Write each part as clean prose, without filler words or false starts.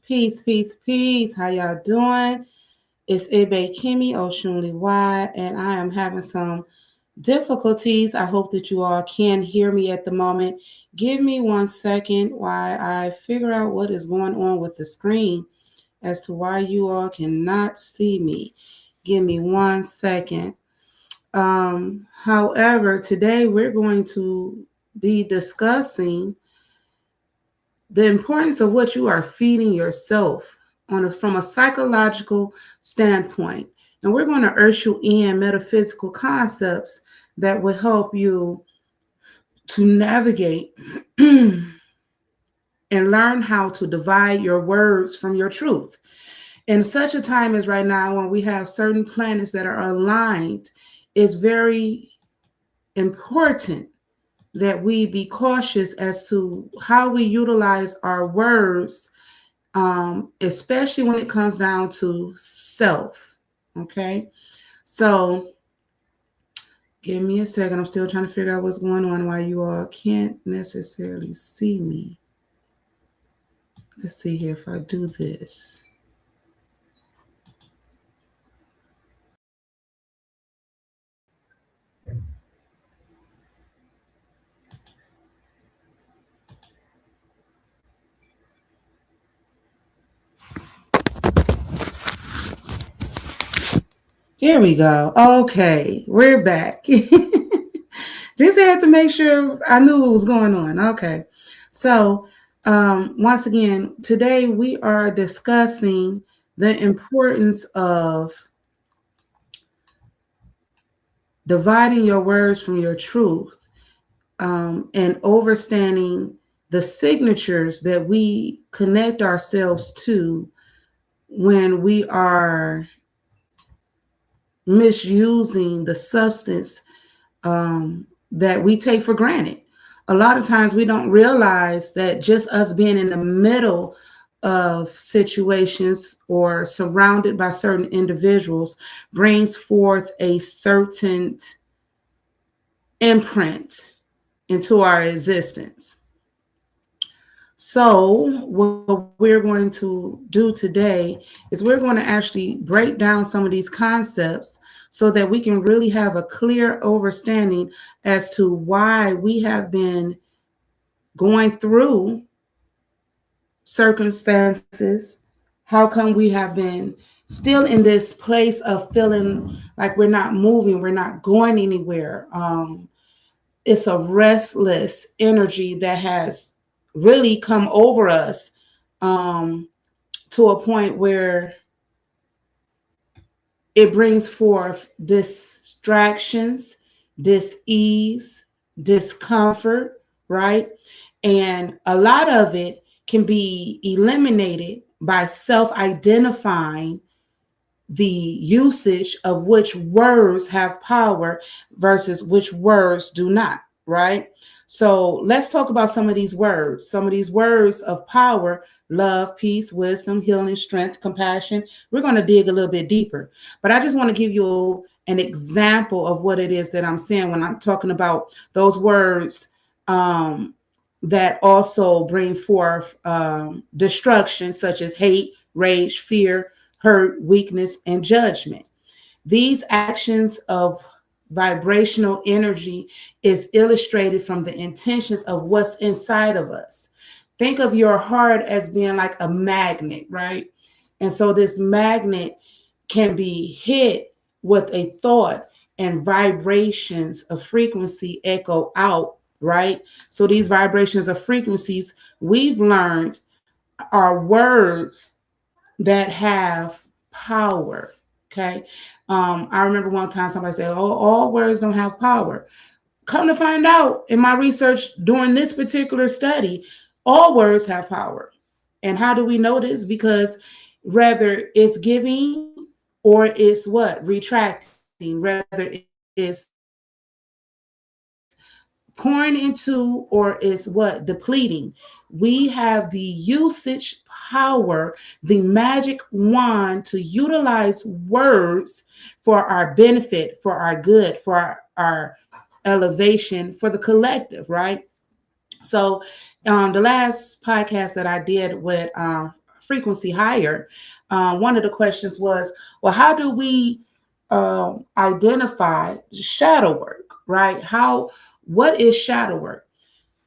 Peace, peace, peace. How y'all doing? It's Egbekemi, Oshunlewa, and I am having some difficulties. I hope that you all can hear me at the moment. Give me 1 second while I figure out what is going on with the screen as to why you all cannot see me. Give me 1 second. However, today we're going to be discussing the importance of what you are feeding yourself from a psychological standpoint. And we're going to usher in metaphysical concepts that will help you to navigate and learn how to divide your words from your truth. In such a time as right now, when we have certain planets that are aligned, it's very important that we be cautious as to how we utilize our words, especially when it comes down to self. Okay, so give me a second. I'm still trying to figure out what's going on, why you all can't necessarily see me. Let's see here if I do this. Here we go. Okay, we're back. Just had to make sure I knew what was going on. Okay. So, once again, today we are discussing the importance of dividing your words from your truth, and understanding the signatures that we connect ourselves to when we are misusing the substance that we take for granted. A lot of times we don't realize that just us being in the middle of situations or surrounded by certain individuals brings forth a certain imprint into our existence. So, what we're going to do today is we're going to actually break down some of these concepts so that we can really have a clear understanding as to why we have been going through circumstances. How come we have been still in this place of feeling like we're not moving, we're not going anywhere? It's a restless energy that has really come over us, um, to a point where it brings forth distractions, dis-ease, discomfort, right? And a lot of it can be eliminated by self identifying the usage of which words have power versus which words do not, right? So let's talk about some of these words. Some of these words of power: love, peace, wisdom, healing, strength, compassion. We're going to dig a little bit deeper. But I just want to give you an example of what it is that I'm saying when I'm talking about those words, that also bring forth destruction, such as hate, rage, fear, hurt, weakness, and judgment. These actions of vibrational energy is illustrated from the intentions of what's inside of us. Think of your heart as being like a magnet, right? And so this magnet can be hit with a thought, and vibrations of frequency echo out, right? So these vibrations of frequencies, we've learned, are words that have power. Okay. I remember one time somebody said, "Oh, all words don't have power." Come to find out, in my research during this particular study, all words have power. And how do we know this? Because whether it's giving or it's what? Retracting, whether it's pouring into or it's what? Depleting. We have the usage power, the magic wand to utilize words for our benefit, for our good, for our elevation, for the collective, right? So, the last podcast that I did with Frequency Higher, one of the questions was, well, how do we identify shadow work, right? What is shadow work?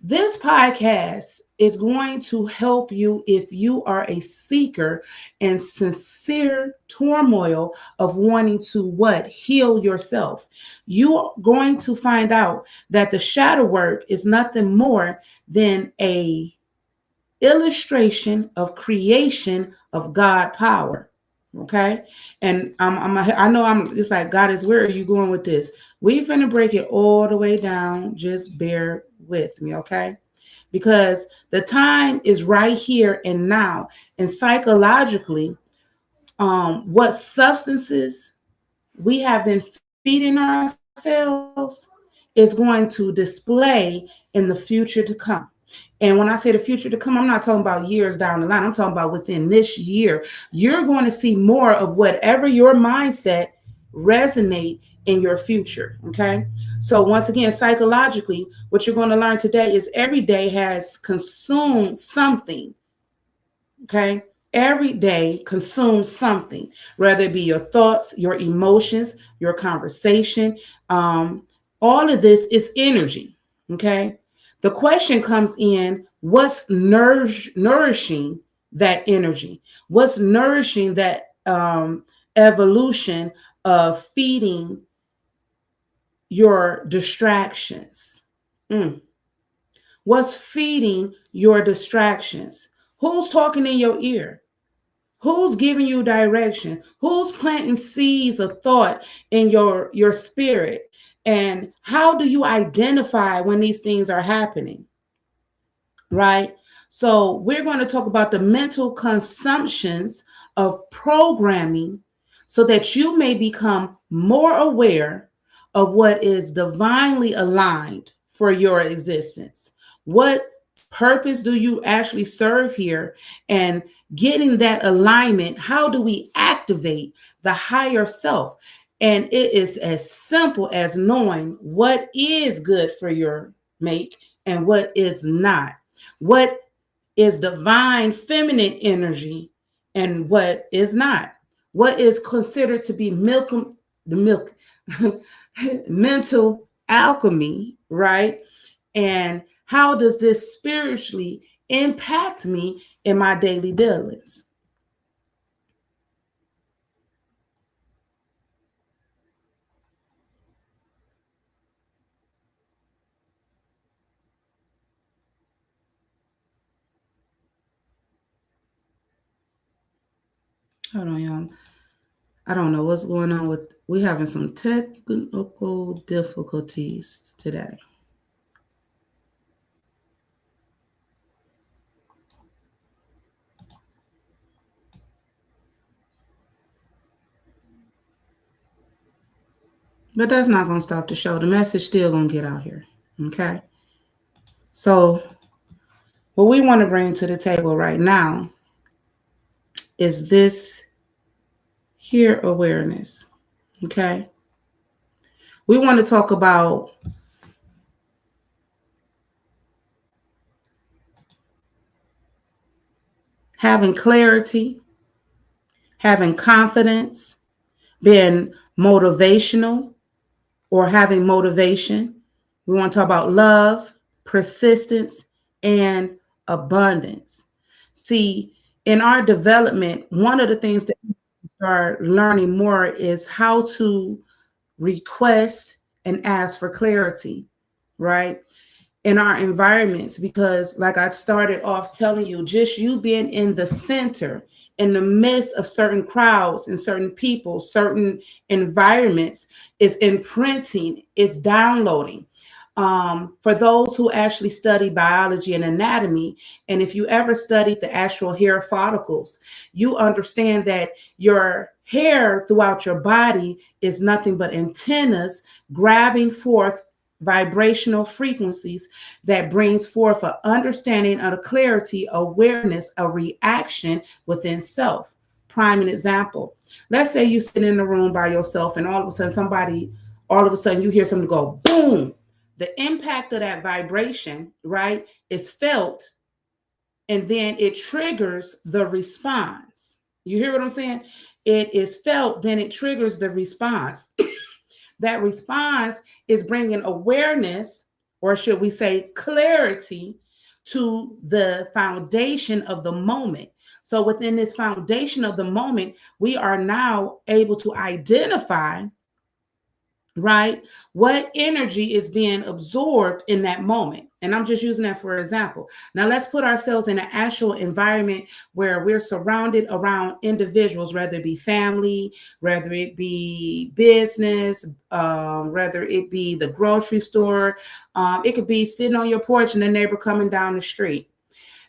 This podcast is going to help you if you are a seeker and sincere turmoil of wanting to what? Heal yourself. You are going to find out that the shadow work is nothing more than a illustration of creation of God power. Okay. And I know it's like, God is, where are you going with this? We finna break it all the way down. Just bear with me. Okay. Because the time is right here and now. And psychologically, what substances we have been feeding ourselves is going to display in the future to come. And when I say the future to come, I'm not talking about years down the line. I'm talking about within this year. You're going to see more of whatever your mindset resonate in your future. Okay. So once again, psychologically, what you're going to learn today is every day has consumed something. Okay. Every day consumes something, whether it be your thoughts, your emotions, your conversation. All of this is energy. Okay. The question comes in: what's nourishing that energy? What's nourishing that evolution of feeding your distractions? Mm. What's feeding your distractions? Who's talking in your ear? Who's giving you direction? Who's planting seeds of thought in your spirit? And how do you identify when these things are happening? Right? So, we're going to talk about the mental consumptions of programming so that you may become more aware of what is divinely aligned for your existence. What purpose do you actually serve here? And getting that alignment, how do we activate the higher self? And it is as simple as knowing what is good for your mate and what is not. What is divine feminine energy and what is not? What is considered to be the milk, mental alchemy, right? And how does this spiritually impact me in my daily dealings? Hold on, y'all. I don't know what's going on with. We having some technical difficulties today. But that's not going to stop the show. The message still going to get out here. Okay. So, what we want to bring to the table right now is this here awareness. Okay. We want to talk about having clarity, having confidence, being motivational or having motivation. We want to talk about love, persistence, and abundance. See, in our development, one of the things that we start learning more is how to request and ask for clarity, right? In our environments, because like I started off telling you, just you being in the center, in the midst of certain crowds and certain people, certain environments, is imprinting, is downloading. For those who actually study biology and anatomy, and if you ever studied the actual hair follicles, you understand that your hair throughout your body is nothing but antennas grabbing forth vibrational frequencies that brings forth an understanding of a clarity, awareness, a reaction within self. Prime an example. Let's say you sit in the room by yourself and all of a sudden all of a sudden you hear something go boom. The impact of that vibration, right, is felt and then it triggers the response. You hear what I'm saying? It is felt, then it triggers the response. That response is bringing awareness, or should we say clarity, to the foundation of the moment. So within this foundation of the moment, we are now able to identify, right, what energy is being absorbed in that moment. And I'm just using that for example. Now let's put ourselves in an actual environment where we're surrounded around individuals, whether it be family, whether it be business, whether it be the grocery store. It could be sitting on your porch and a neighbor coming down the street.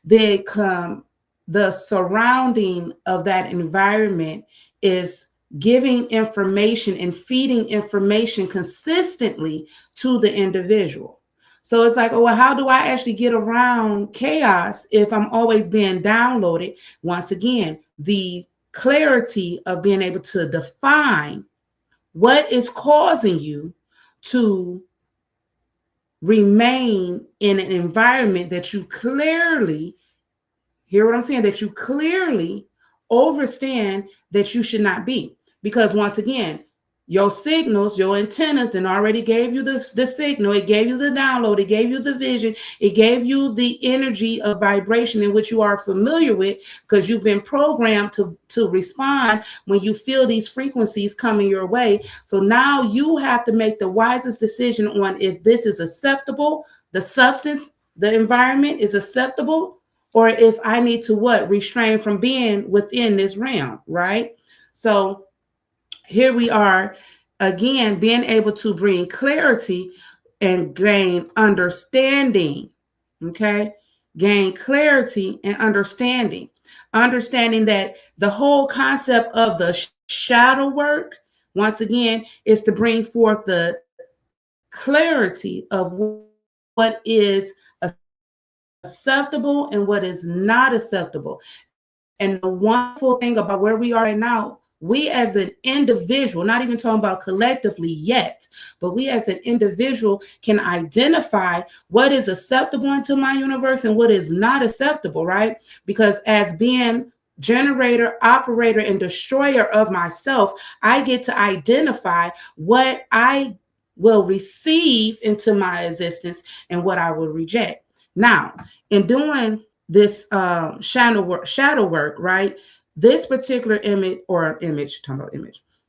The surrounding of that environment is giving information and feeding information consistently to the individual. So it's like, oh, well, how do I actually get around chaos if I'm always being downloaded? Once again, the clarity of being able to define what is causing you to remain in an environment that you clearly, hear what I'm saying, that you clearly understand that you should not be. Because once again, your signals, your antennas, then already gave you the signal, it gave you the download, it gave you the vision, it gave you the energy of vibration in which you are familiar with, because you've been programmed to respond when you feel these frequencies coming your way. So now you have to make the wisest decision on if this is acceptable, the substance the environment is acceptable, or if I need to what? Restrain from being within this realm, right? So here we are again, being able to bring clarity and gain understanding. Okay. Gain clarity and understanding. Understanding that the whole concept of the shadow work, once again, is to bring forth the clarity of what is acceptable and what is not acceptable. And the wonderful thing about where we are right now, we as an individual, not even talking about collectively yet, but we as an individual can identify what is acceptable into my universe and what is not acceptable, right? Because as being generator, operator, and destroyer of myself, I get to identify what I will receive into my existence and what I will reject. Now, in doing this shadow work, right? This particular talking about image,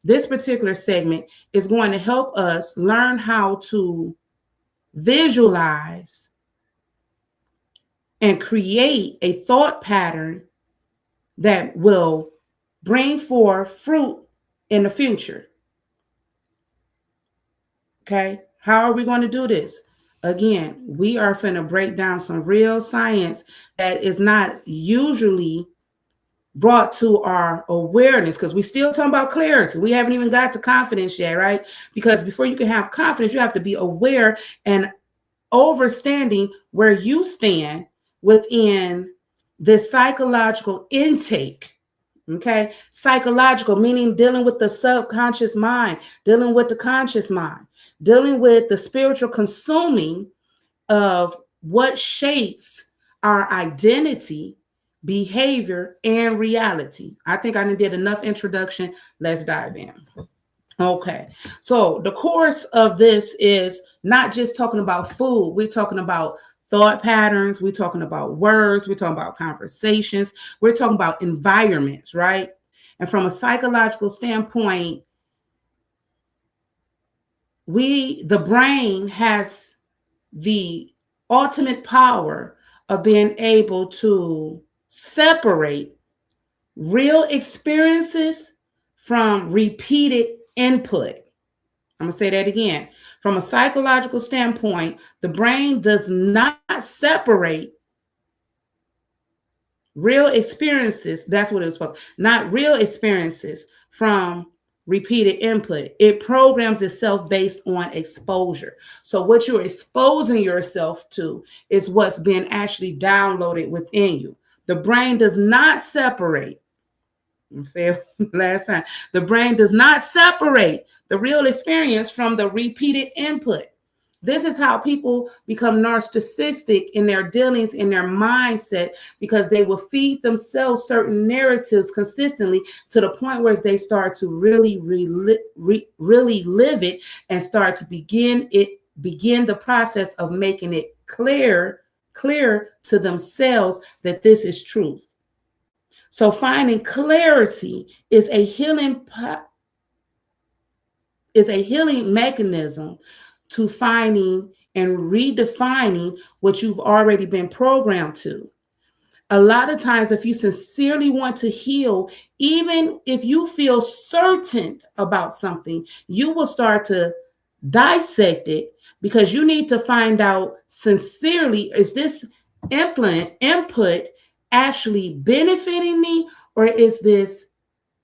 this particular segment is going to help us learn how to visualize and create a thought pattern that will bring forth fruit in the future. Okay. How are we going to do this? Again, we are going to break down some real science that is not usually brought to our awareness, because we still talking about clarity. We haven't even got to confidence yet, right? Because before you can have confidence, you have to be aware and understanding where you stand within this psychological intake. Okay. Psychological, meaning dealing with the subconscious mind, dealing with the conscious mind, dealing with the spiritual consuming of what shapes our identity, behavior, and reality. I think I did enough introduction. Let's dive in. Okay. So the course of this is not just talking about food. We're talking about thought patterns. We're talking about words. We're talking about conversations. We're talking about environments, right? And from a psychological standpoint, the brain has the ultimate power of being able to separate real experiences from repeated input. I'm going to say that again. From a psychological standpoint, the brain does not separate real experiences. That's what it's supposed to, not real experiences from repeated input. It programs itself based on exposure. So what you're exposing yourself to is what's being actually downloaded within you. The brain does not separate. I'm saying last time, the brain does not separate the real experience from the repeated input. This is how people become narcissistic in their dealings, in their mindset, because they will feed themselves certain narratives consistently to the point where they start to really live it and start to begin the process of making it clear to themselves that this is truth. So finding clarity is a healing mechanism to finding and redefining what you've already been programmed to. A lot of times, if you sincerely want to heal, even if you feel certain about something, you will start to dissect it, because you need to find out sincerely, is this input actually benefiting me, or is this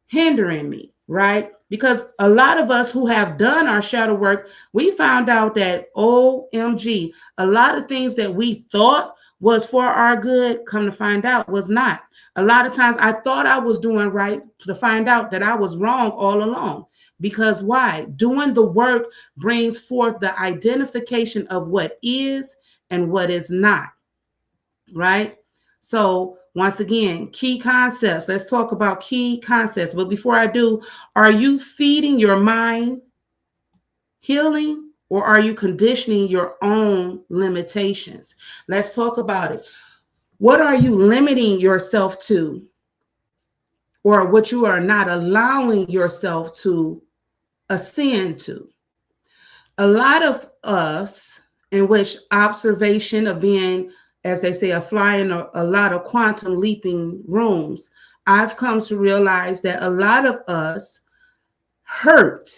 hindering me, right? Because a lot of us who have done our shadow work, we found out that, OMG, a lot of things that we thought was for our good, come to find out, was not. A lot of times I thought I was doing right, to find out that I was wrong all along. Because why? Doing the work brings forth the identification of what is and what is not, right? So once again, key concepts. Let's talk about key concepts. But before I do, are you feeding your mind healing, or are you conditioning your own limitations? Let's talk about it. What are you limiting yourself to, or what you are not allowing yourself to ascend to? A lot of us in which observation of being, as they say, a fly in a lot of quantum leaping rooms, I've come to realize that a lot of us hurt.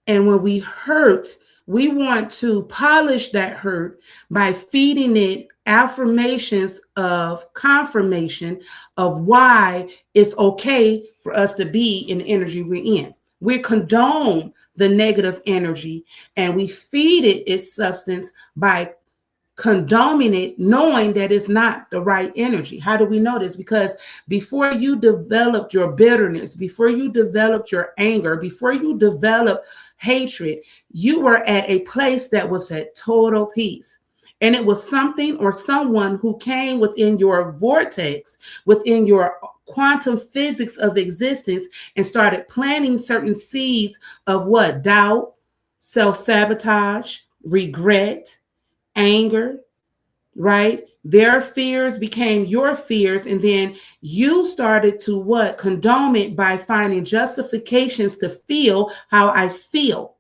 And when we hurt, we want to polish that hurt by feeding it affirmations of confirmation of why it's okay for us to be in the energy we're in. We condone the negative energy and we feed it its substance by condoning it, knowing that it's not the right energy. How do we know this? Because before you developed your bitterness, before you developed your anger, before you developed hatred, you were at a place that was at total peace. And it was something or someone who came within your vortex, within your quantum physics of existence, and started planting certain seeds of what? Doubt, self-sabotage, regret, anger, right? Their fears became your fears, and then you started to what? Condone it by finding justifications to feel how I feel.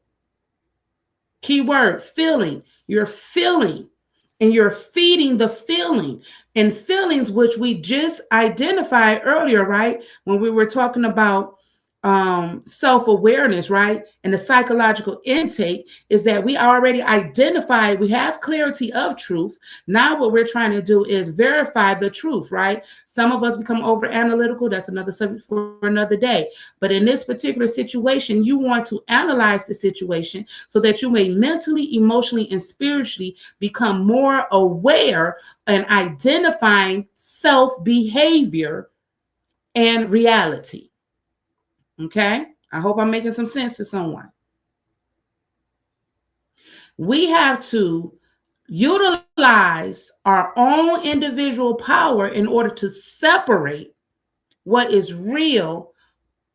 Keyword, feeling. You're feeling, and you're feeding the feeling. And feelings, which we just identified earlier, right? When we were talking about self-awareness, right? And the psychological intake is that we already identified, we have clarity of truth. Now what we're trying to do is verify the truth, right? Some of us become over analytical. That's another subject for another day. But in this particular situation, you want to analyze the situation so that you may mentally, emotionally, and spiritually become more aware and identifying self-behavior and reality. Okay, I hope I'm making some sense to someone. We have to utilize our own individual power in order to separate what is real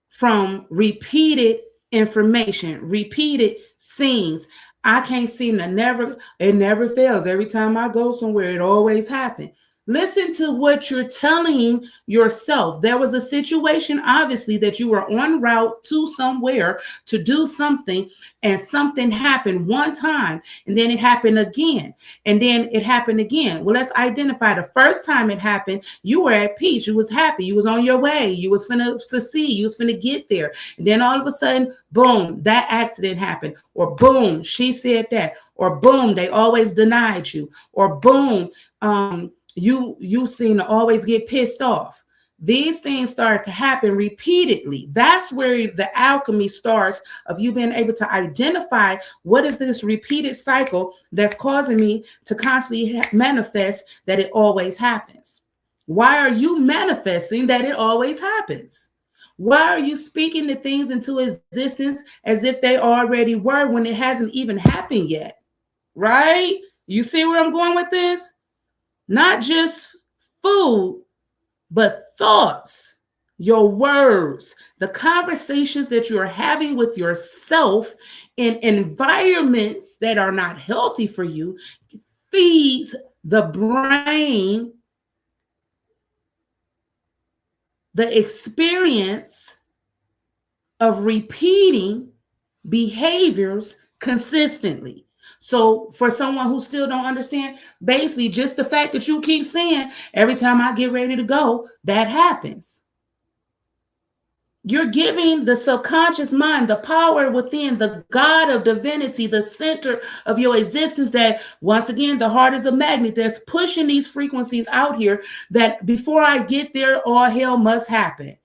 from repeated information, repeated scenes. I can't seem to it never fails. Every time I go somewhere, it always happens. Listen to what you're telling yourself. There was a situation, obviously, that you were en route to somewhere to do something, and something happened one time, and then it happened again, and then it happened again. Well, let's identify the first time it happened. You were at peace. You was happy. You was on your way. You was finna succeed. You was finna get there. And then all of a sudden, boom, that accident happened. Or boom, she said that. Or boom, they always denied you. Or boom, you seem to always get pissed off. These things start to happen repeatedly. That's where the alchemy starts, of you being able to identify what is this repeated cycle that's causing me to constantly manifest that it always happens. Why are you manifesting that it always happens? Why are you speaking the things into existence as if they already were when it hasn't even happened yet? Right? You see where I'm going with this? Not just food, but thoughts, your words, the conversations that you're having with yourself in environments that are not healthy for you feeds the brain the experience of repeating behaviors consistently. So for someone who still don't understand, basically just the fact that you keep saying, every time I get ready to go, that happens. You're giving the subconscious mind the power within, the God of divinity, the center of your existence, that once again, the heart is a magnet that's pushing these frequencies out here, that before I get there, all hell must happen.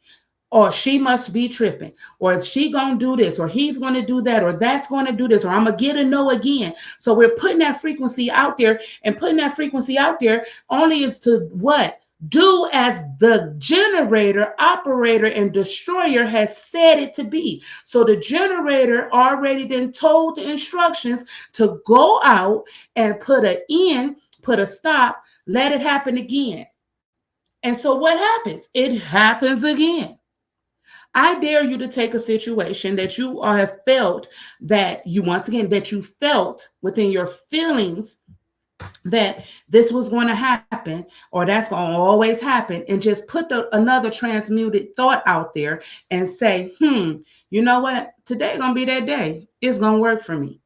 Or she must be tripping, or she gonna do this, or he's gonna do that, or that's gonna do this, or I'm gonna get a no again. So we're putting that frequency out there, and putting that frequency out there only is to what? Do as the generator, operator, and destroyer has said it to be. So the generator already then told the instructions to go out and put an end, put a stop, let it happen again. And so what happens? It happens again. I dare you to take a situation that you have felt, that you, once again, that you felt within your feelings that this was going to happen, or that's going to always happen, and just put another transmuted thought out there and say, you know what? Today going to be that day. It's going to work for me.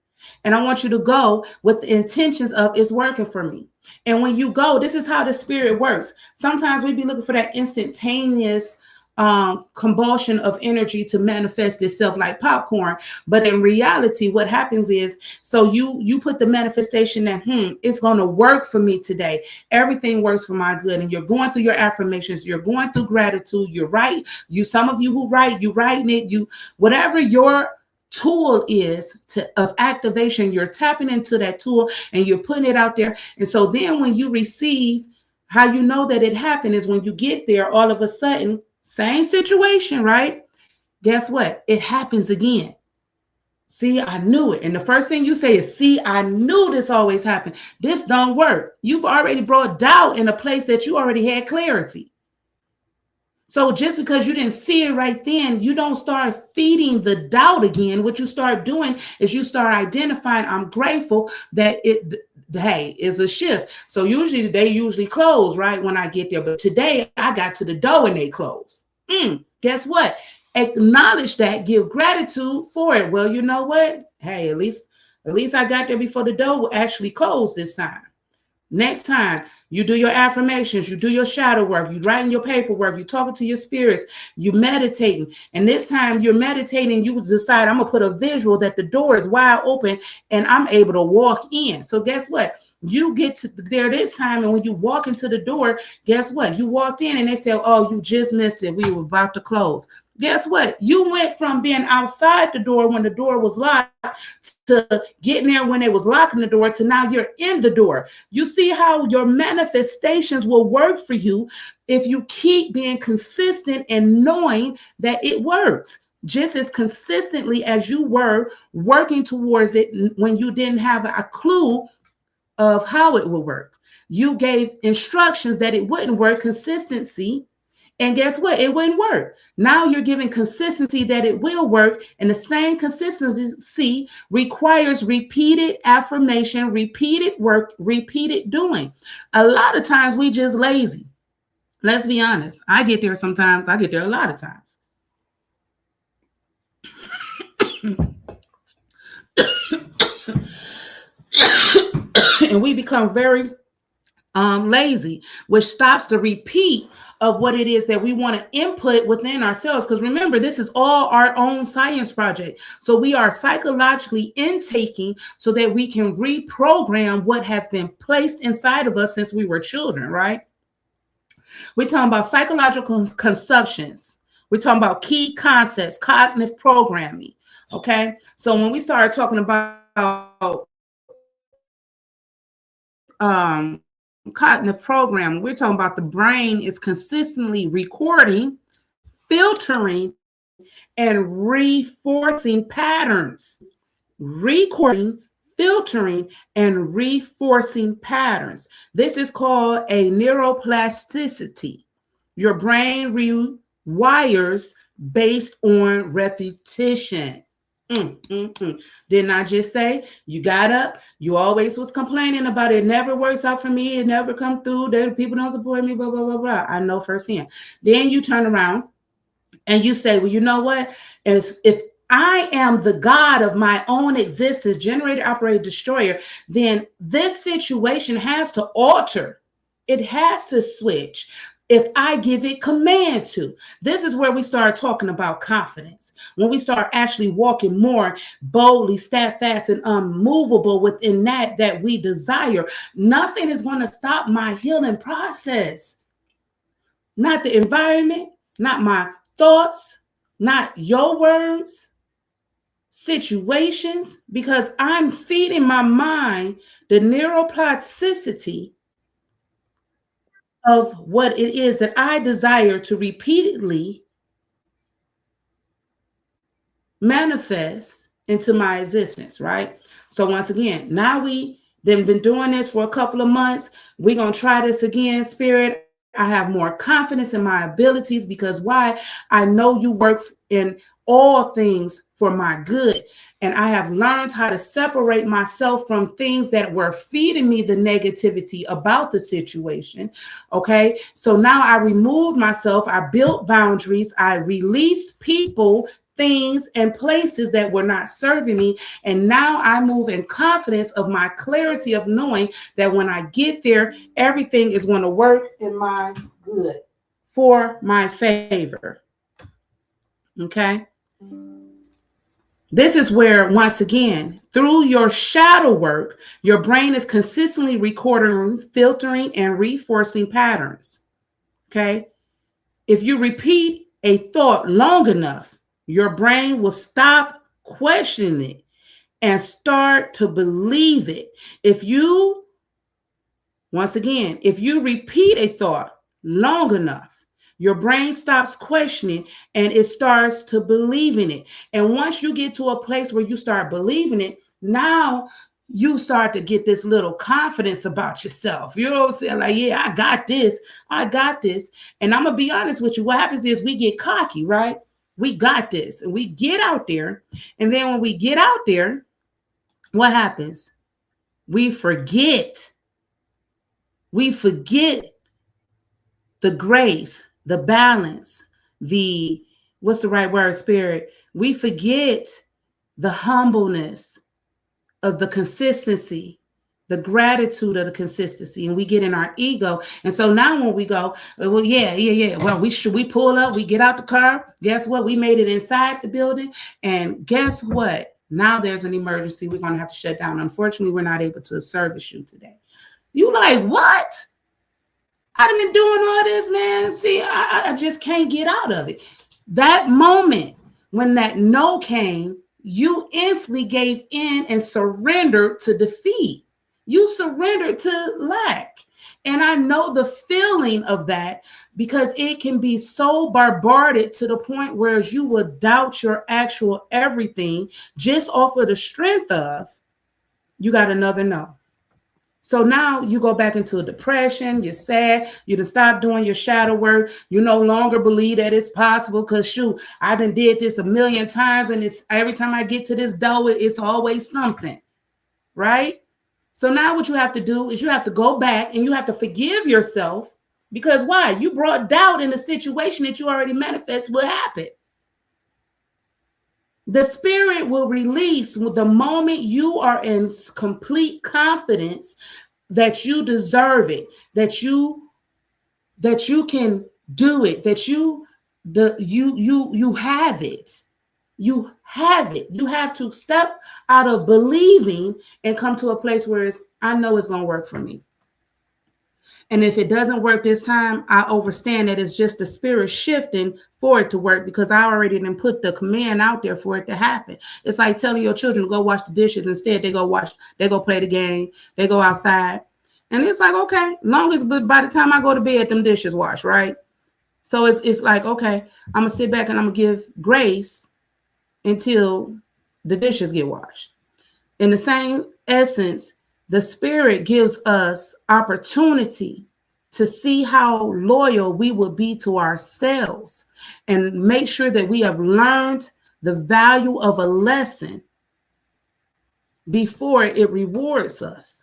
And I want you to go with the intentions of it's working for me. And when you go, this is how the spirit works. Sometimes we be looking for that instantaneous combustion of energy to manifest itself like popcorn. But in reality, what happens is, so you put the manifestation that it's going to work for me today. Everything works for my good. And you're going through your affirmations, you're going through gratitude, you're right. Some of you who write, you writing it, whatever your tool is of activation, you're tapping into that tool and you're putting it out there. And so then when you receive, how you know that it happened is when you get there, all of a sudden, same situation, right? Guess what? It happens again. See, I knew it. And the first thing you say is, see, I knew this always happened. This don't work. You've already brought doubt in a place that you already had clarity. So just because you didn't see it right then, you don't start feeding the doubt again. What you start doing is you start identifying, I'm grateful that hey, is a shift. So they usually close right when I get there. But today I got to the door and they close. Guess what? Acknowledge that, give gratitude for it. Well, you know what? Hey, at least I got there before the door actually closed this time. Next time you do your affirmations, you do your shadow work, you writing your paperwork, you talking to your spirits, you meditating. And this time you're meditating, you decide, I'm gonna put a visual that the door is wide open and I'm able to walk in. So guess what? You get to there this time, and when you walk into the door, guess what? You walked in and they said, oh, you just missed it. We were about to close. Guess what? You went from being outside the door when the door was locked to getting there when they was locking the door to now you're in the door. You see how your manifestations will work for you if you keep being consistent and knowing that it works just as consistently as you were working towards it when you didn't have a clue of how it would work. You gave instructions that it wouldn't work, consistency. And guess what? It wouldn't work. Now you're giving consistency that it will work. And the same consistency requires repeated affirmation, repeated work, repeated doing. A lot of times we just lazy. Let's be honest. I get there sometimes. I get there a lot of times. And we become very lazy, which stops the repeat of what it is that we want to input within ourselves. Because remember, this is all our own science project. So we are psychologically intaking so that we can reprogram what has been placed inside of us since we were children, right? We're talking about psychological conceptions. We're talking about key concepts, cognitive programming. Okay. So when we started talking about cognitive program, we're talking about the brain is consistently recording, filtering, and reinforcing patterns. Recording, filtering, and reinforcing patterns. This is called a neuroplasticity. Your brain rewires based on repetition. Didn't I just say you got up? You always was complaining about it. Never works out for me. It never come through. People don't support me. Blah blah blah blah. I know firsthand. Then you turn around and you say, well, you know what? If I am the God of my own existence, generator, operator, destroyer, then this situation has to alter. It has to switch. If I give it command to. This is where we start talking about confidence. When we start actually walking more boldly, steadfast, and unmovable within that we desire, nothing is going to stop my healing process. Not the environment, not my thoughts, not your words, situations, because I'm feeding my mind the neuroplasticity of what it is that I desire to repeatedly manifest into my existence, right? So once again, now we then been doing this for a couple of months. We're going to try this again, Spirit. I have more confidence in my abilities because why? I know you work in all things for my good. And I have learned how to separate myself from things that were feeding me the negativity about the situation. Okay. So now I removed myself. I built boundaries. I released people, things, and places that were not serving me. And now I move in confidence of my clarity of knowing that when I get there, everything is going to work in my good, for my favor. Okay? This is where, once again, through your shadow work, your brain is consistently recording, filtering, and reinforcing patterns. Okay? If you repeat a thought long enough, your brain will stop questioning it and start to believe it. Once again, if you repeat a thought long enough, your brain stops questioning and it starts to believe in it. And once you get to a place where you start believing it, now you start to get this little confidence about yourself. You know what I'm saying? Like, yeah, I got this. I got this. And I'm going to be honest with you. What happens is we get cocky, right? We got this. And we get out there. And then when we get out there, what happens? We forget. We forget the grace, the balance, what's the right word, spirit? We forget the humbleness of the consistency, the gratitude of the consistency, and we get in our ego. And so now when we go, well, yeah. Well, we pull up, we get out the car. Guess what? We made it inside the building. And guess what? Now there's an emergency. We're going to have to shut down. Unfortunately, we're not able to service you today. You like, what? I've been doing all this, man. See, I just can't get out of it. That moment when that no came, you instantly gave in and surrendered to defeat. You surrendered to lack. And I know the feeling of that, because it can be so bombarded to the point where you will doubt your actual everything just off of the strength of, you got another no. So now you go back into a depression, you're sad, you done stop doing your shadow work, you no longer believe that it's possible because shoot, I done did this a million times and it's every time I get to this door, it's always something, right? So now what you have to do is you have to go back and you have to forgive yourself, because why? You brought doubt in a situation that you already manifest will happen. The spirit will release the moment you are in complete confidence that you deserve it, that you can do it, that you have it. You have it. You have to step out of believing and come to a place where I know it's going to work for me. And if it doesn't work this time, I understand that it's just the spirit shifting for it to work, because I already didn't put the command out there for it to happen. It's like telling your children to go wash the dishes. Instead, they go play the game, they go outside. And it's like, okay, long as by the time I go to bed, them dishes wash, right? So it's like, okay, I'm going to sit back and I'm going to give grace until the dishes get washed. In the same essence, the spirit gives us opportunity to see how loyal we will be to ourselves and make sure that we have learned the value of a lesson before it rewards us.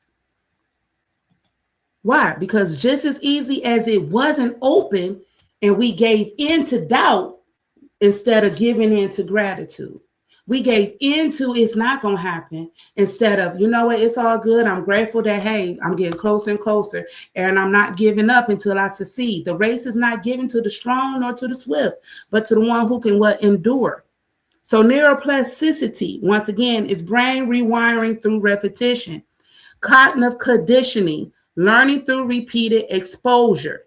Why? Because just as easy as it wasn't open and we gave in to doubt instead of giving in to gratitude. We gave into it's not going to happen instead of, you know what, it's all good. I'm grateful that, hey, I'm getting closer and closer and I'm not giving up until I succeed. The race is not given to the strong nor to the swift, but to the one who can endure. So neuroplasticity, once again, is brain rewiring through repetition. Cognitive conditioning, learning through repeated exposure.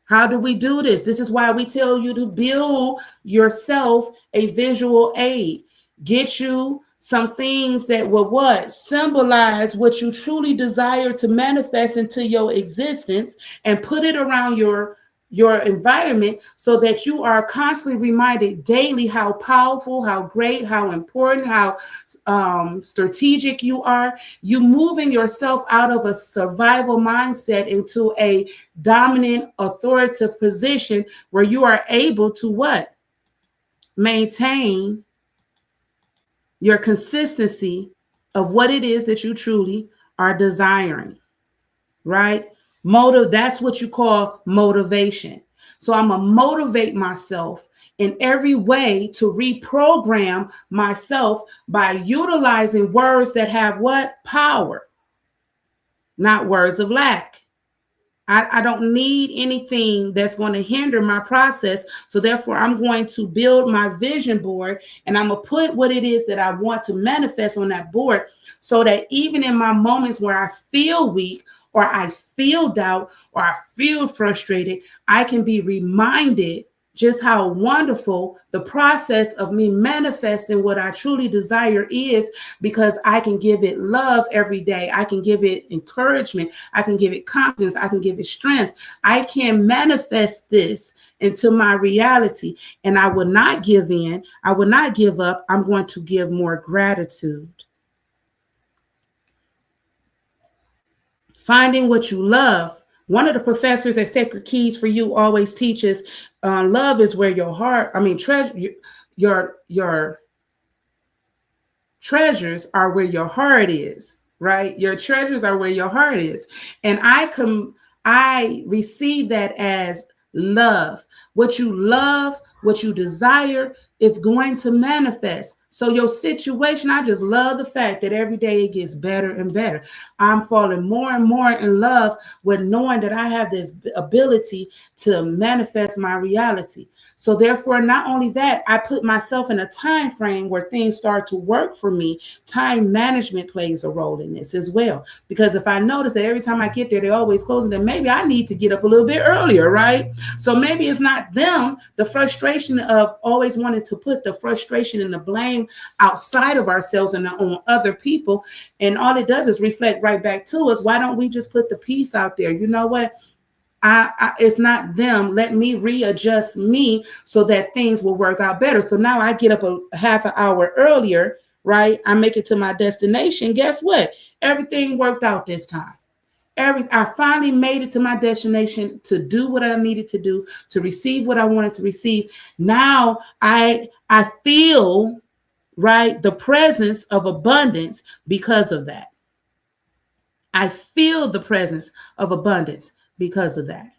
How do we do this? This is why we tell you to build yourself a visual aid. Get you some things that will symbolize what you truly desire to manifest into your existence, and put it around your environment so that you are constantly reminded daily how powerful, how great, how important, how strategic you are. You moving yourself out of a survival mindset into a dominant, authoritative position where you are able to maintain your consistency of what it is that you truly are desiring, right? That's what you call motivation. So I'm going to motivate myself in every way to reprogram myself by utilizing words that have what? Power, not words of lack. I don't need anything that's going to hinder my process. So therefore, I'm going to build my vision board, and I'm going to put what it is that I want to manifest on that board, so that even in my moments where I feel weak, or I feel doubt, or I feel frustrated, I can be reminded just how wonderful the process of me manifesting what I truly desire is, because I can give it love every day. I can give it encouragement. I can give it confidence. I can give it strength. I can manifest this into my reality, and I will not give in. I will not give up. I'm going to give more gratitude. Finding what you love. One of the professors at Sacred Keys for You always teaches, love is where your heart, your treasures are where your heart is, right? Your treasures are where your heart is. And I receive that as love. What you love, what you desire is going to manifest. So your situation, I just love the fact that every day it gets better and better. I'm falling more and more in love with knowing that I have this ability to manifest my reality. So therefore, not only that, I put myself in a time frame where things start to work for me. Time management plays a role in this as well. Because if I notice that every time I get there, they're always closing, then maybe I need to get up a little bit earlier, right? So maybe it's not them, the frustration of always wanting to put the frustration and the blame outside of ourselves and on other people. And all it does is reflect right back to us. Why don't we just put the peace out there? You know what? It's not them. Let me readjust me so that things will work out better. So now I get up a half an hour earlier, right? I make it to my destination. Guess what? Everything worked out this time. I finally made it to my destination to do what I needed to do, to receive what I wanted to receive. Now I feel, right, the presence of abundance because of that. I feel the presence of abundance because of that.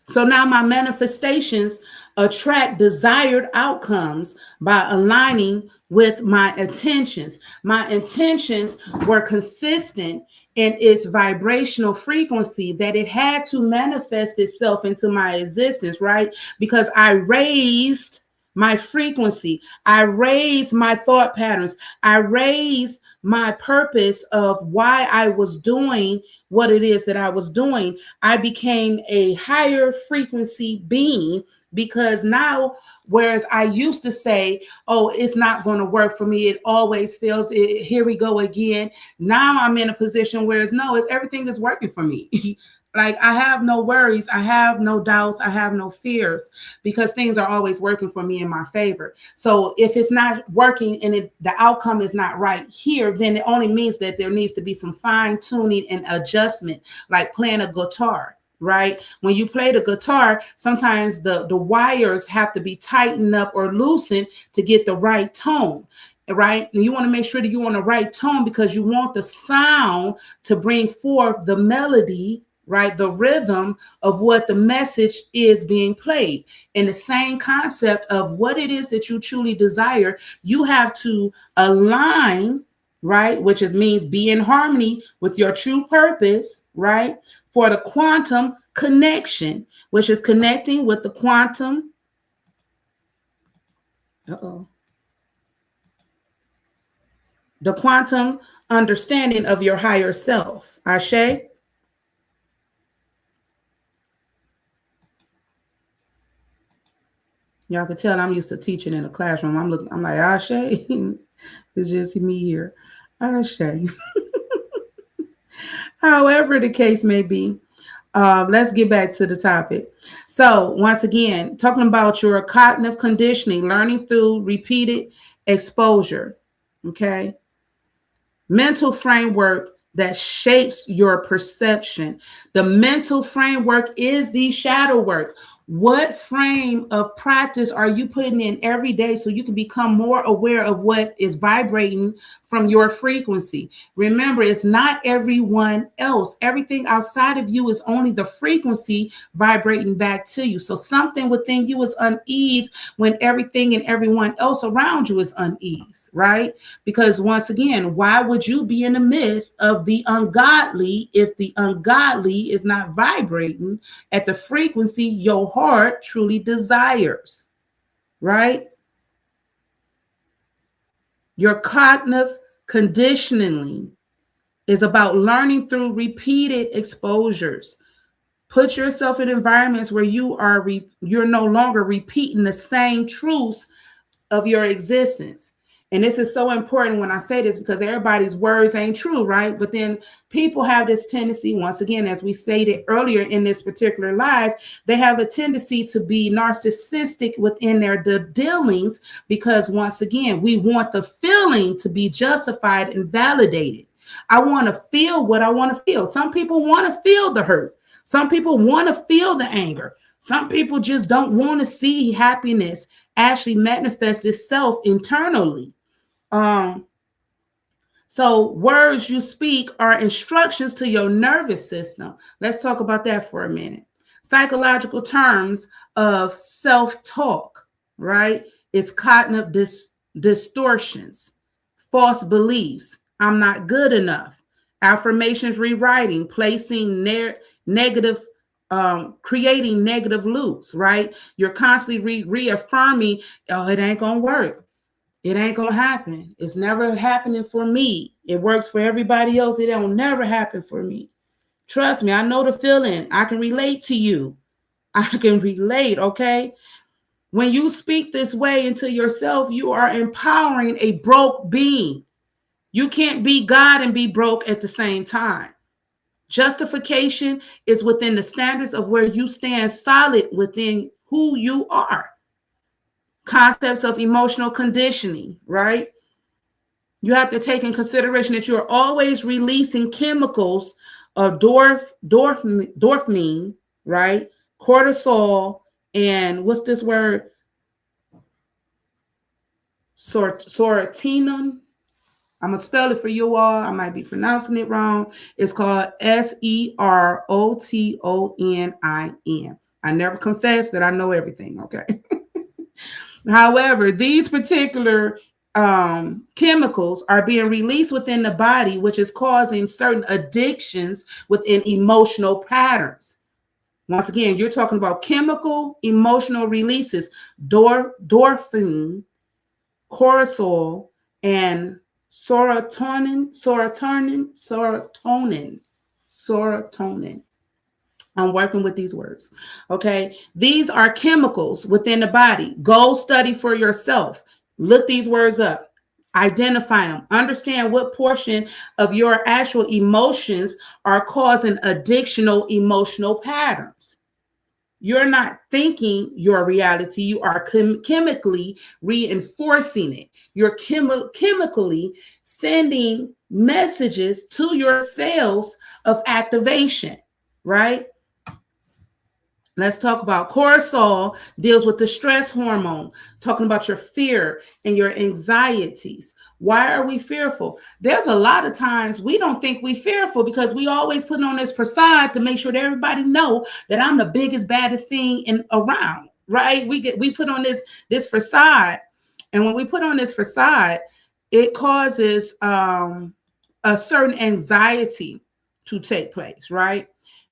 So now my manifestations attract desired outcomes by aligning with my intentions. My intentions were consistent in its vibrational frequency, that it had to manifest itself into my existence, right? Because I raised my frequency, I raised my thought patterns, I raised my purpose of why I was doing what it is that I was doing. I became a higher frequency being, because now, whereas I used to say, oh, it's not going to work for me, it always fails, here we go again. Now I'm in a position where everything is working for me. Like, I have no worries, I have no doubts, I have no fears, because things are always working for me in my favor. So if it's not working and the outcome is not right here, then it only means that there needs to be some fine tuning and adjustment, like playing a guitar, right? When you play the guitar, sometimes the wires have to be tightened up or loosened to get the right tone. Right? And you want to make sure that you're on the right tone, because you want the sound to bring forth the melody, right? The rhythm of what the message is being played. And the same concept of what it is that you truly desire, you have to align, right? Which means be in harmony with your true purpose, right? For the quantum connection, which is connecting with the quantum. The quantum understanding of your higher self. Ashe? Y'all can tell I'm used to teaching in a classroom. I'm like, Ashe? It's just me here. Ashe. However the case may be, let's get back to the topic. So once again, talking about your cognitive conditioning, learning through repeated exposure, okay? Mental framework that shapes your perception. The mental framework is the shadow work. What frame of practice are you putting in every day so you can become more aware of what is vibrating from your frequency? Remember, it's not everyone else. Everything outside of you is only the frequency vibrating back to you. So something within you is unease when everything and everyone else around you is unease, right? Because once again, why would you be in the midst of the ungodly if the ungodly is not vibrating at the frequency your heart truly desires, right? Your cognitive conditioning is about learning through repeated exposures. Put yourself in environments where you're no longer repeating the same truths of your existence. And this is so important when I say this because everybody's words ain't true, right? But then people have this tendency, once again, as we stated earlier in this particular live, they have a tendency to be narcissistic within their dealings because, once again, we want the feeling to be justified and validated. I want to feel what I want to feel. Some people want to feel the hurt. Some people want to feel the anger. Some people just don't want to see happiness actually manifest itself internally. So words you speak are instructions to your nervous system. Let's talk about that for a minute. Psychological terms of self-talk, right? It's cognitive distortions, false beliefs. I'm not good enough. Affirmations rewriting, placing negative creating negative loops, right? You're constantly reaffirming, oh, it ain't gonna work. It ain't gonna happen. It's never happening for me. It works for everybody else. It don't never happen for me. Trust me, I know the feeling. I can relate to you. I can relate, okay? When you speak this way into yourself, you are empowering a broke being. You can't be God and be broke at the same time. Justification is within the standards of where you stand solid within who you are. Concepts of emotional conditioning, right? You have to take in consideration that you're always releasing chemicals of dopamine, right? Cortisol, and what's this word? Serotonin. I'm going to spell it for you all. I might be pronouncing it wrong. It's called serotonin. I never confess that I know everything, okay? However, these particular chemicals are being released within the body, which is causing certain addictions within emotional patterns. Once again, you're talking about chemical emotional releases, endorphin, cortisol, and serotonin. I'm working with these words. Okay. These are chemicals within the body. Go study for yourself. Look these words up. Identify them. Understand what portion of your actual emotions are causing addictional emotional patterns. You're not thinking your reality. You are chemically reinforcing it. You're chemically sending messages to your cells of activation, right? Let's talk about cortisol. Deals with the stress hormone, talking about your fear and your anxieties. Why are we fearful? There's a lot of times we don't think we fearful because we always put on this facade to make sure that everybody know that I'm the biggest, baddest thing around, right? We put on this facade, and when we put on this facade, it causes a certain anxiety to take place, right?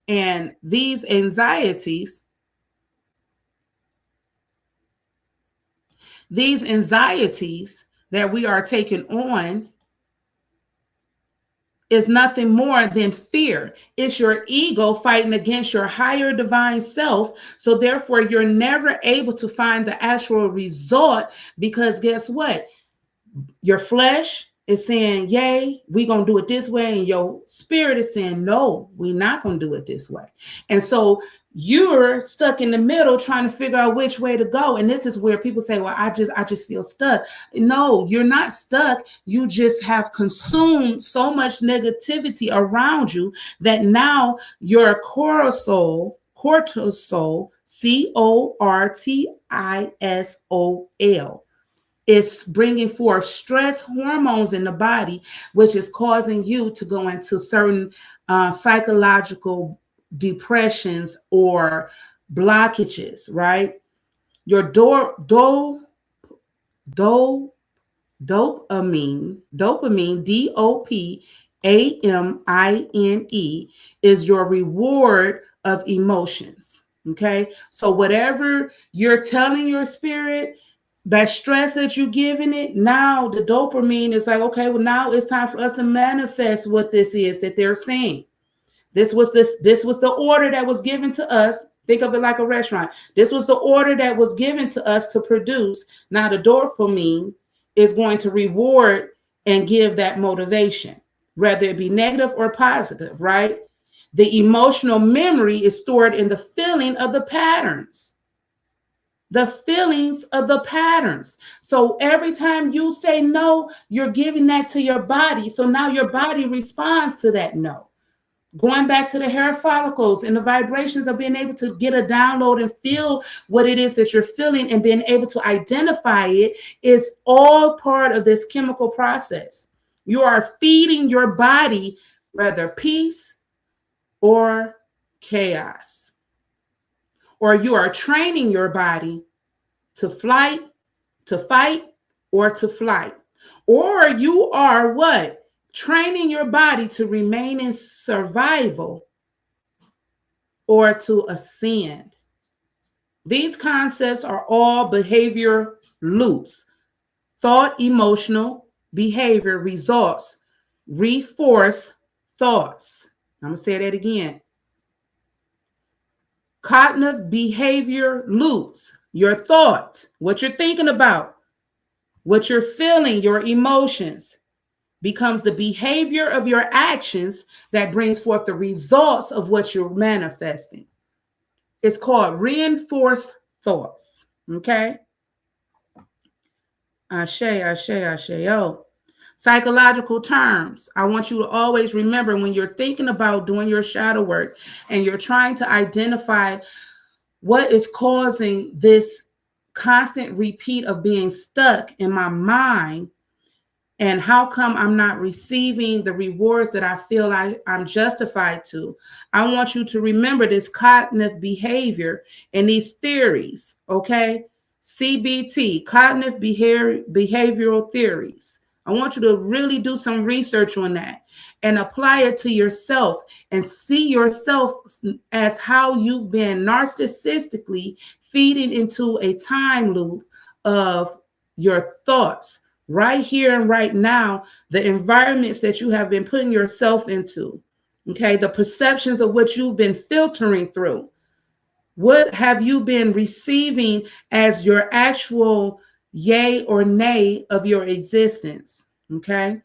And these anxieties that we are taking on is nothing more than fear. It's your ego fighting against your higher divine self. So therefore, you're never able to find the actual result because guess what? Your flesh is saying, yay, we're going to do it this way. And your spirit is saying, no, we're not going to do it this way. And so you're stuck in the middle trying to figure out which way to go. And this is where people say, well, I just feel stuck. No, you're not stuck. You just have consumed so much negativity around you that now your cortisol cortisol. It's bringing forth stress hormones in the body, which is causing you to go into certain psychological depressions or blockages, right? Your do, dopamine, dopamine, is your reward of emotions. Okay. So whatever you're telling your spirit, that stress that you're giving it, now the dopamine is like, okay, well, now it's time for us to manifest what this is that they're saying. This was the order that was given to us. Think of it like a restaurant. This was the order that was given to us to produce. Now the dopamine is going to reward and give that motivation, whether it be negative or positive, right? The emotional memory is stored in the feeling of the patterns. The feelings of the patterns. So every time you say no, you're giving that to your body. So now your body responds to that no. Going back to the hair follicles and the vibrations of being able to get a download and feel what it is that you're feeling and being able to identify it is all part of this chemical process. You are feeding your body rather peace or chaos, or you are training your body to fight, or to flight, or you are what? Training your body to remain in survival or to ascend. These concepts are all behavior loops. Thought, emotional, behavior results, reinforce thoughts. I'm going to say that again. Cognitive behavior loops. Your thoughts, what you're thinking about, what you're feeling, your emotions, becomes the behavior of your actions that brings forth the results of what you're manifesting. It's called reinforced thoughts. Okay. Ashe. Psychological terms. I want you to always remember when you're thinking about doing your shadow work and you're trying to identify what is causing this constant repeat of being stuck in my mind, and how come I'm not receiving the rewards that I feel I'm justified to. I want you to remember this cognitive behavior and these theories, okay? CBT, cognitive behavioral theories. I want you to really do some research on that and apply it to yourself and see yourself as how you've been narcissistically feeding into a time loop of your thoughts. Right here and right now, the environments that you have been putting yourself into, okay, the perceptions of what you've been filtering through. What have you been receiving as your actual yay or nay of your existence, okay?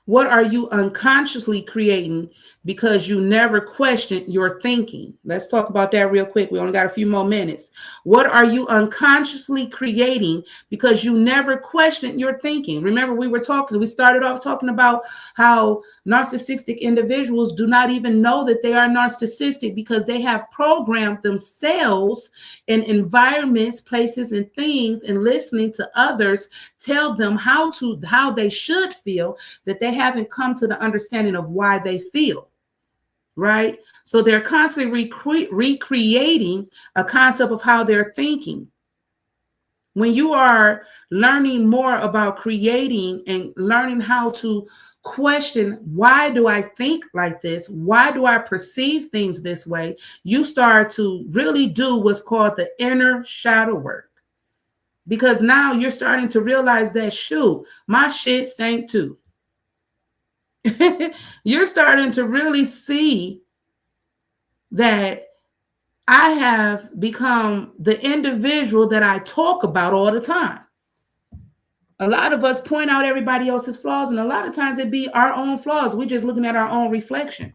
What are you unconsciously creating because you never questioned your thinking? Let's talk about that real quick. We only got a few more minutes. What are you unconsciously creating because you never questioned your thinking? Remember, we started off talking about how narcissistic individuals do not even know that they are narcissistic because they have programmed themselves in environments, places, and things, and listening to others tell them how they should feel, that they haven't come to the understanding of why they feel, right? So they're constantly recreating a concept of how they're thinking. When you are learning more about creating and learning how to question, why do I think like this? Why do I perceive things this way? You start to really do what's called the inner shadow work. Because now you're starting to realize that, shoot, my shit stank too. You're starting to really see that I have become the individual that I talk about all the time. A lot of us point out everybody else's flaws, and a lot of times it be our own flaws. We're just looking at our own reflection.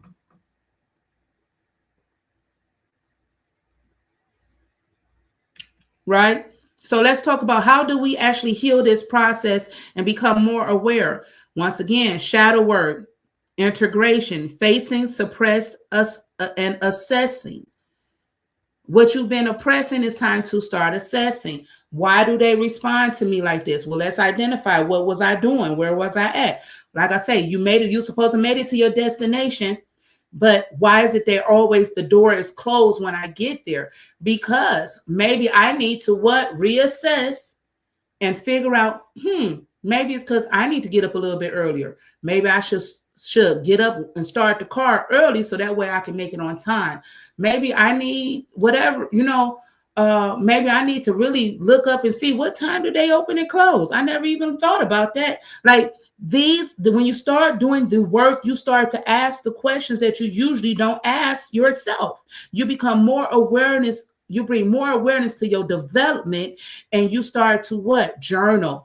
Right? So let's talk about how do we actually heal this process and become more aware. Once again, shadow work. Integration, facing, suppressed, us, and assessing. What you've been oppressing, is time to start assessing. Why do they respond to me like this? Well, let's identify, what was I doing? Where was I at? Like I say, you made it, you supposed to made it to your destination, but why is it there always the door is closed when I get there? Because maybe I need to reassess and figure out, maybe it's because I need to get up a little bit earlier. Maybe I should get up and start the car early so that way I can make it on time. Maybe I need whatever, maybe I need to really look up and see what time do they open and close. I never even thought about that. Like when you start doing the work, you start to ask the questions that you usually don't ask yourself. You become more awareness. You bring more awareness to your development, and you start to journal.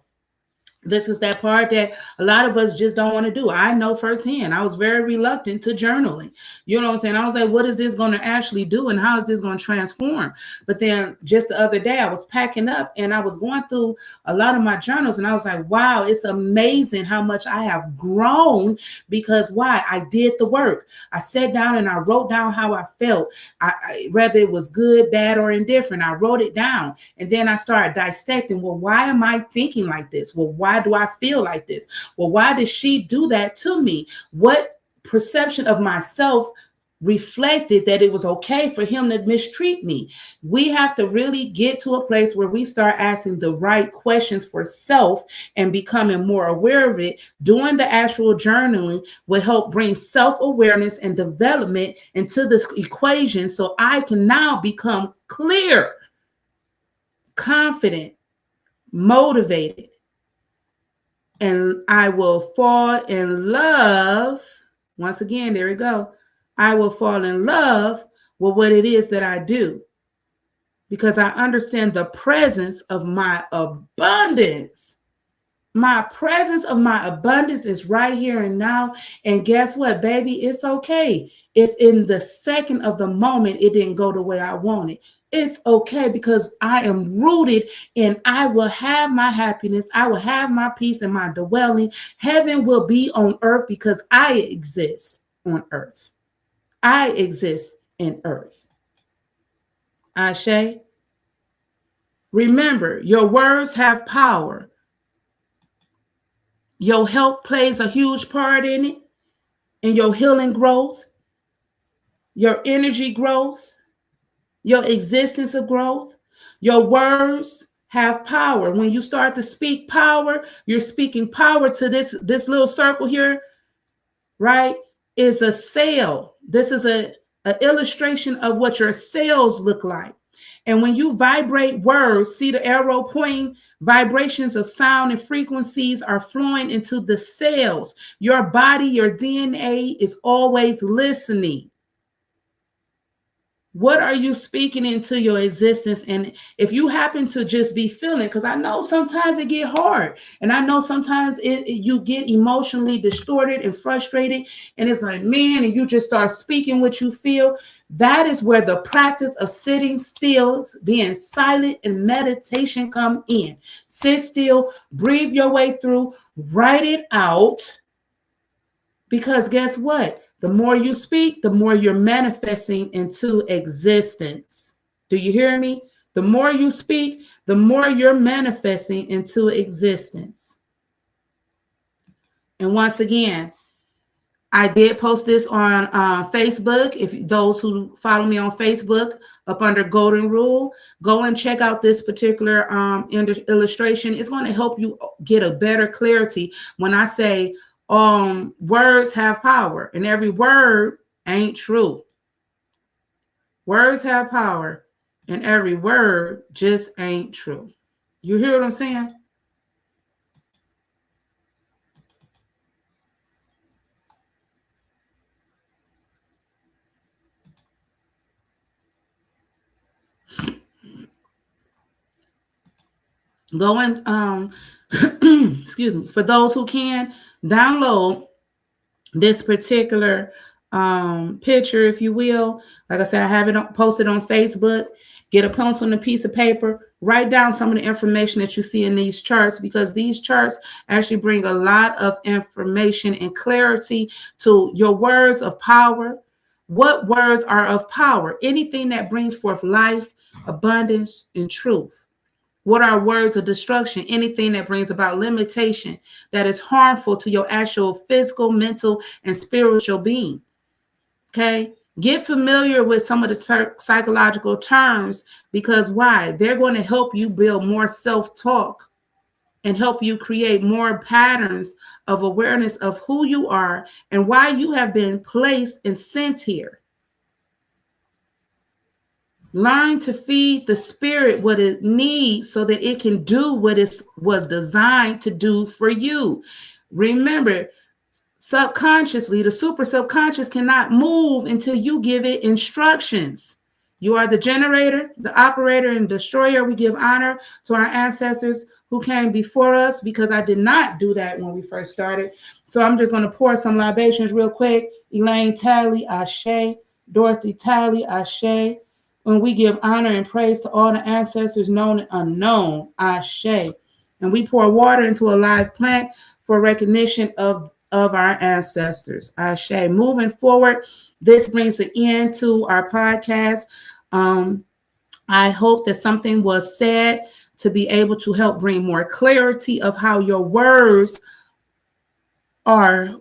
This is that part that a lot of us just don't want to do. I know firsthand. I was very reluctant to journaling. You know what I'm saying? I was like, what is this going to actually do? And how is this going to transform? But then just the other day, I was packing up and I was going through a lot of my journals. And I was like, wow, it's amazing how much I have grown, because why? I did the work. I sat down and I wrote down how I felt. Whether it was good, bad, or indifferent, I wrote it down. And then I started dissecting, well, why am I thinking like this? Well, why do I feel like this? Well, why did she do that to me? What perception of myself reflected that it was okay for him to mistreat me? We have to really get to a place where we start asking the right questions for self and becoming more aware of it. Doing the actual journaling will help bring self-awareness and development into this equation, so I can now become clear, confident, motivated, and I will fall in love. Once again, there we go. I will fall in love with what it is that I do, because I understand the presence of my abundance. My presence of my abundance is right here and now. And guess what, baby? It's okay if in the second of the moment it didn't go the way I wanted. It's okay, because I am rooted and I will have my happiness. I will have my peace and my dwelling. Heaven will be on earth because I exist on earth. I exist in earth. Ashe. Remember, your words have power. Your health plays a huge part in it, in your healing growth, your energy growth, your existence of growth. Your words have power. When you start to speak power, you're speaking power to this little circle here, right? Is a cell. This is an illustration of what your cells look like. And when you vibrate words, see the arrow pointing, vibrations of sound and frequencies are flowing into the cells. Your body, your DNA is always listening. What are you speaking into your existence? And if you happen to just be feeling, because I know sometimes it get hard, and I know sometimes you get emotionally distorted and frustrated, and it's like, man, and you just start speaking what you feel. That is where the practice of sitting still, being silent, and meditation come in. Sit still, breathe your way through, write it out, because guess what? The more you speak, the more you're manifesting into existence. Do you hear me? The more you speak, the more you're manifesting into existence. And once again, I did post this on Facebook. If those who follow me on Facebook, up under Golden Rule, go and check out this particular illustration. It's going to help you get a better clarity when I say words have power, and every word ain't true. Words have power, and every word just ain't true. You hear what I'm saying? Go and excuse me, for those who can, download this particular picture, if you will. Like I said, I have it posted on Facebook, Get a pencil and a piece of paper. Write down some of the information that you see in these charts, because these charts actually bring a lot of information and clarity to your words of power. What words are of power? Anything that brings forth life, abundance, and truth. What are words of destruction? Anything that brings about limitation, that is harmful to your actual physical, mental, and spiritual being. Okay? Get familiar with some of the psychological terms, because why? They're going to help you build more self-talk and help you create more patterns of awareness of who you are and why you have been placed and sent here. Learn to feed the spirit what it needs so that it can do what it was designed to do for you. Remember, subconsciously, the super subconscious cannot move until you give it instructions. You are the generator, the operator, and destroyer. We give honor to our ancestors who came before us, because I did not do that when we first started. So I'm just going to pour some libations real quick. Elaine Talley, Ashe. Dorothy Talley, Ashe. When we give honor and praise to all the ancestors known and unknown, Ashe. And we pour water into a live plant for recognition of our ancestors, Ashe. Moving forward, this brings an end to our podcast. I hope that something was said to be able to help bring more clarity of how your words are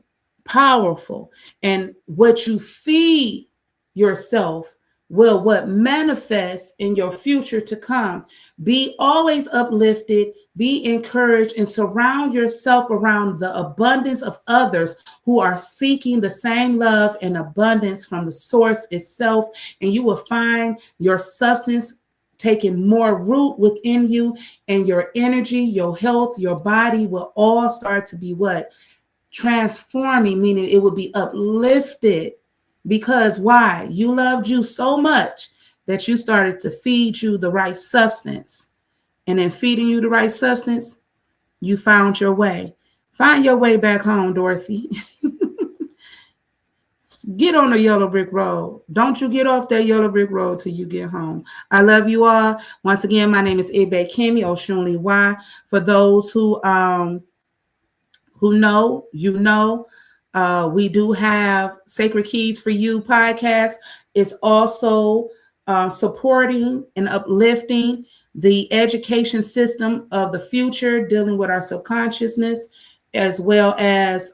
powerful, and what you feed yourself will what manifests in your future to come. Be always uplifted, be encouraged, and surround yourself around the abundance of others who are seeking the same love and abundance from the source itself, and you will find your substance taking more root within you, and your energy, your health, your body will all start to be what? Transforming, meaning it will be uplifted. Because why? You loved you so much that you started to feed you the right substance. And in feeding you the right substance, you found your way. Find your way back home, Dorothy. Get on the yellow brick road. Don't you get off that yellow brick road till you get home. I love you all. Once again, my name is Egbekemi, Oshunlewa. For those who know, you know. We do have Sacred Keys for You podcast. It's also supporting and uplifting the education system of the future, dealing with our subconsciousness, as well as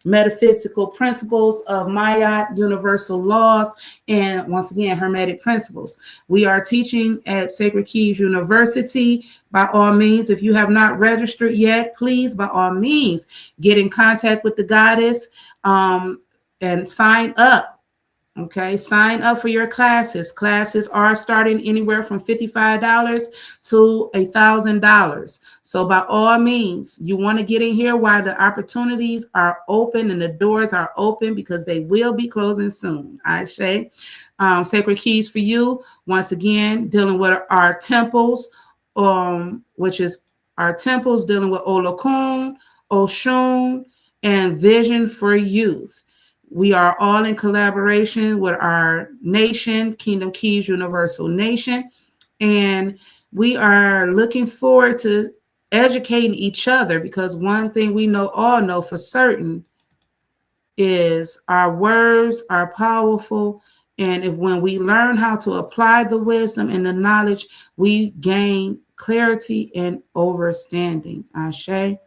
metaphysical principles of Ma'at, universal laws, and once again, Hermetic principles. We are teaching at Sacred Keys University. By all means, if you have not registered yet, please, by all means, get in contact with the goddess and sign up. Okay, sign up for your classes. Classes are starting anywhere from $55 to $1,000. So by all means, you want to get in here while the opportunities are open and the doors are open, because they will be closing soon. I say, Sacred Keys for You, once again, dealing with our temples, which is our temples dealing with Olokun, Oshun, and Vision for Youth. We are all in collaboration with our nation, Kingdom Keys Universal Nation, and we are looking forward to educating each other, because one thing we all know for certain is our words are powerful, and when we learn how to apply the wisdom and the knowledge, we gain clarity and understanding. Ashe.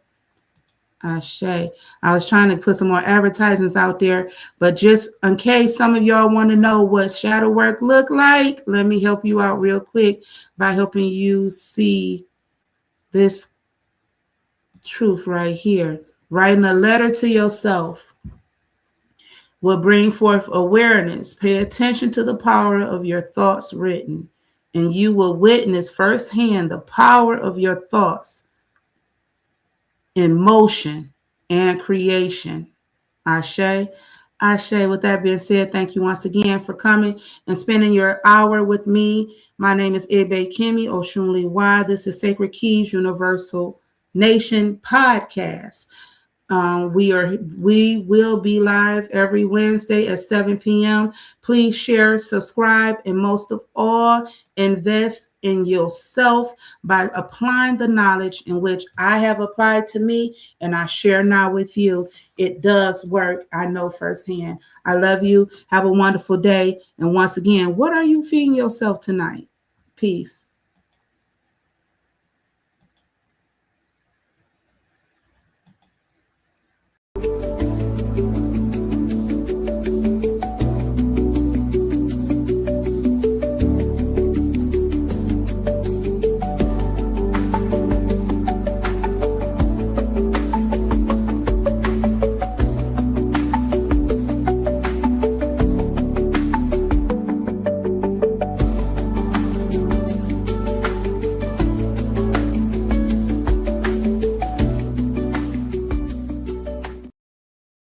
Ashe. I was trying to put some more advertisements out there, but just in case some of y'all want to know what shadow work look like, let me help you out real quick by helping you see this truth right here. Writing a letter to yourself will bring forth awareness. Pay attention to the power of your thoughts written, and you will witness firsthand the power of your thoughts in motion and creation. Ashe. Ashe. With that being said, thank you once again for coming and spending your hour with me. My name is Egbekemi Oshunlewa. This is Sacred Keys Universal Nation podcast. We will be live every Wednesday at 7 p.m. Please share, subscribe, and most of all, invest in yourself by applying the knowledge in which I have applied to me and I share now with you. It does work. I know firsthand. I love you. Have a wonderful day. And once again, what are you feeding yourself tonight? Peace.